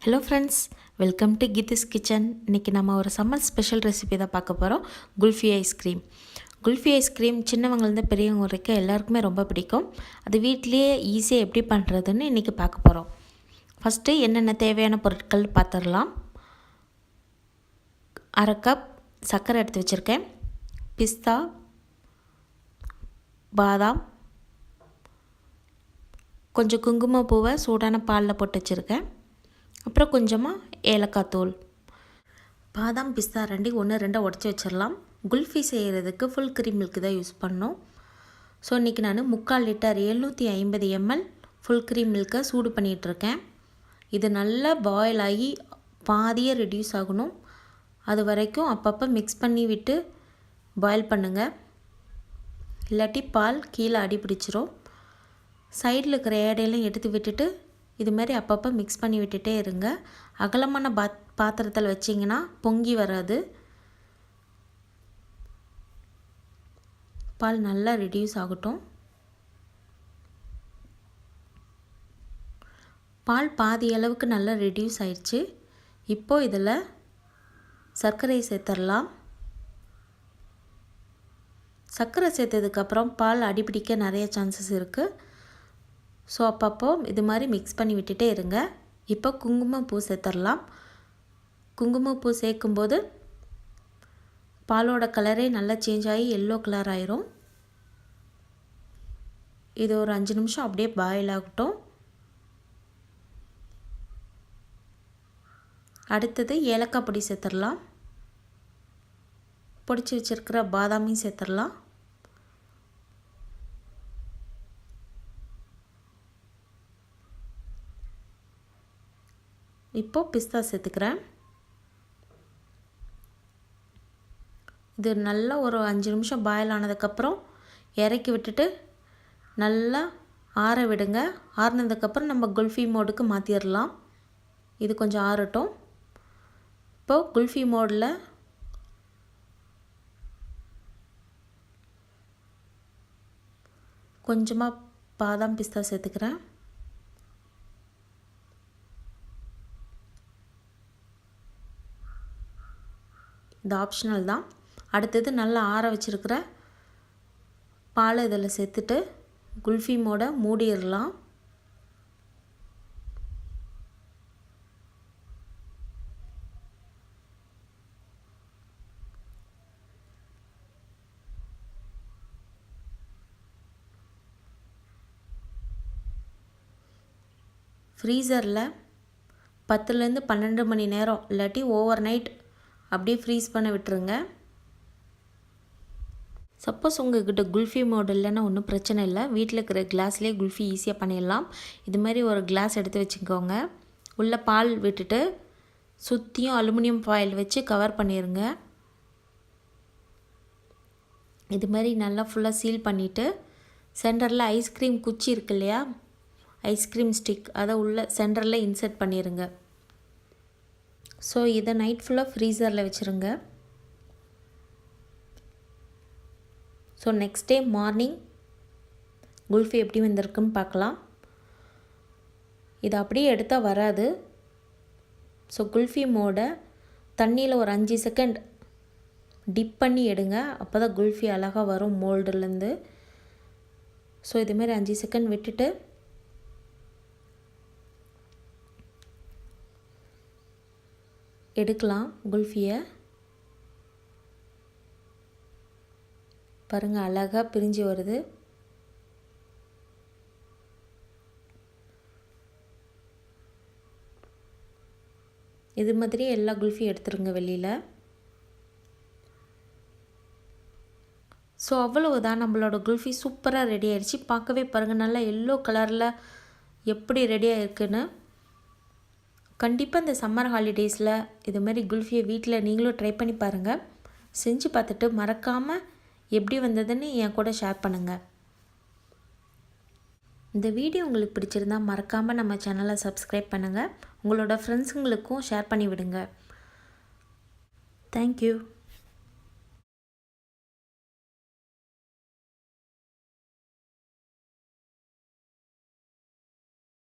Hello friends, welcome to Geethi's kitchen. இன்றைக்கி நம்ம ஒரு சம்மர் ஸ்பெஷல் ரெசிபி தான் பார்க்க போகிறோம். குல்ஃபி ஐஸ்கிரீம். குல்ஃபி ஐஸ்கிரீம் சின்னவங்கலேருந்து பெரியவங்க வரைக்கும் எல்லாருக்குமே ரொம்ப பிடிக்கும். அது வீட்லேயே ஈஸியாக எப்படி பண்ணுறதுன்னு இன்றைக்கி பார்க்க போகிறோம். ஃபஸ்ட்டு என்னென்ன தேவையான பொருட்கள் பார்த்துடலாம். அரை கப் சர்க்கரை எடுத்து வச்சுருக்கேன். பிஸ்தா, பாதாம், கொஞ்சம் குங்குமப்பூவை சூடான பாலில் போட்டு வச்சுருக்கேன். அப்புறம் கொஞ்சமாக ஏலக்காய் தூள். பாதாம் பிஸ்தா ரெண்டையும் 1-2 உடச்சி வச்சிடலாம். குல்ஃபி செய்கிறதுக்கு ஃபுல் க்ரீம் மில்க் தான் யூஸ் பண்ணோம். ஸோ இன்றைக்கி நான் 3/4 லிட்டர் 750 ml ஃபுல் க்ரீம் மில்கை சூடு பண்ணிகிட்ருக்கேன். இது நல்லா பாயில் ஆகி பாதியாக ரெடியூஸ் ஆகணும். அது வரைக்கும் அப்பப்போ மிக்ஸ் பண்ணி விட்டு பாயில் பண்ணுங்கள். இல்லாட்டி பால் கீழே அடி பிடிச்சிரும். சைடில் இருக்கிற ஏடையெல்லாம் எடுத்து விட்டுட்டு இது மாதிரி அப்பப்போ மிக்ஸ் பண்ணி விட்டுட்டே இருங்க. அகலமான பாத்திரத்தில் வச்சிங்கன்னா பொங்கி வராது. பால் நல்லா ரெடியூஸ் ஆகட்டும். பால் பாதி அளவுக்கு நல்லா ரெடியூஸ் ஆயிடுச்சு. இப்போது இதில் சர்க்கரை சேர்த்துடலாம். சர்க்கரை சேர்த்ததுக்கப்புறம் பால் அடிப்பிடிக்க நிறைய சான்சஸ் இருக்குது. ஸோ அப்பப்போ இது மாதிரி மிக்ஸ் பண்ணி விட்டுட்டே இருங்க. இப்போ குங்குமப்பூ சேர்த்துடலாம். குங்குமப்பூ சேர்க்கும்போது பாலோட கலரே நல்லா சேஞ்ச் ஆகி எல்லோ கலர் ஆயிரும். இது ஒரு 5 நிமிஷம் அப்படியே பாயில் ஆகட்டும். அடுத்தது ஏலக்காய் பொடி சேர்த்துடலாம். பொடிச்சு வச்சுருக்கிற பாதாமையும் சேர்த்துடலாம். இப்போது பிஸ்தா சேர்த்துக்கிறேன். இது நல்லா ஒரு 5 நிமிஷம் பாயில் ஆனதுக்கப்புறம் இறக்கி விட்டுட்டு நல்லா ஆற விடுங்க. ஆறினதுக்கப்புறம் நம்ம குல்ஃபி மோடுக்கு மாற்றிடலாம். இது கொஞ்சம் ஆறட்டும். இப்போது குல்ஃபி மோடில் கொஞ்சமாக பாதாம் பிஸ்தா சேர்த்துக்கிறேன். இது ஆப்ஷனல் தான். அடுத்தது நல்லா ஆற வச்சுருக்கிற பாலை இதில் சேர்த்துட்டு குல்ஃபி மோட மூடிடலாம். ஃப்ரீசரில் 10லேருந்து 12 மணி நேரம் இல்லாட்டி ஓவர் நைட் அப்படியே ஃப்ரீஸ் பண்ண விட்டுருங்க. சப்போஸ் உங்கள்கிட்ட குல்ஃபி மோடு இல்லைன்னா ஒன்றும் பிரச்சனை இல்லை. வீட்டில் இருக்கிற கிளாஸ்லேயே குல்ஃபி ஈஸியாக பண்ணிடலாம். இது மாதிரி ஒரு கிளாஸ் எடுத்து வச்சுக்கோங்க. உள்ளே பால் விட்டுட்டு சுற்றியும் அலுமினியம் ஃபாயில் வச்சு கவர் பண்ணிடுங்க. இது மாதிரி நல்லா ஃபுல்லாக சீல் பண்ணிவிட்டு சென்டரில் ஐஸ்கிரீம் குச்சி இருக்கு இல்லையா, ஐஸ்கிரீம் ஸ்டிக், அதை உள்ள சென்டரில் இன்சர்ட் பண்ணிடுங்க. ஸோ இதை நைட் ஃபுல்லாக ஃப்ரீசரில் வச்சுருங்க. So next day morning kulfi எப்படி வந்திருக்குன்னு பார்க்கலாம். இது அப்படியே எடுத்தால் வராது. ஸோ குல்ஃபி மோடை தண்ணியில் ஒரு 5 செகண்ட் டிப் பண்ணி எடுங்க. அப்போ தான் குல்ஃபி அழகாக வரும் மோல்டுலேருந்து. ஸோ இதுமாரி 5 செகண்ட் விட்டுட்டு எடுக்கலாம் குல்ஃபியை. பாருங்கள், அழகாக பிரிஞ்சு வருது. இது மாதிரி எல்லா குல்ஃபி எடுத்துருங்க வெளியில். ஸோ அவ்வளவுதான், நம்மளோட குல்ஃபி சூப்பராக ரெடி ஆயிடுச்சு. பார்க்கவே பாருங்கள் நல்லா எல்லோ கலரில் எப்படி ரெடியாக இருக்குன்னு. கண்டிப்பாக இந்த சம்மர் ஹாலிடேஸில் இதுமாரி குல்ஃபியை வீட்டில் நீங்களும் ட்ரை பண்ணி பாருங்கள். செஞ்சு பார்த்துட்டு மறக்காமல் எப்படி வந்ததுன்னு என் கூட ஷேர் பண்ணுங்கள். இந்த வீடியோ உங்களுக்கு பிடிச்சிருந்தால் மறக்காமல் நம்ம சேனலை சப்ஸ்கிரைப் பண்ணுங்கள். உங்களோட ஃப்ரெண்ட்ஸுங்களுக்கும் ஷேர் பண்ணி விடுங்க. தேங்க்யூ.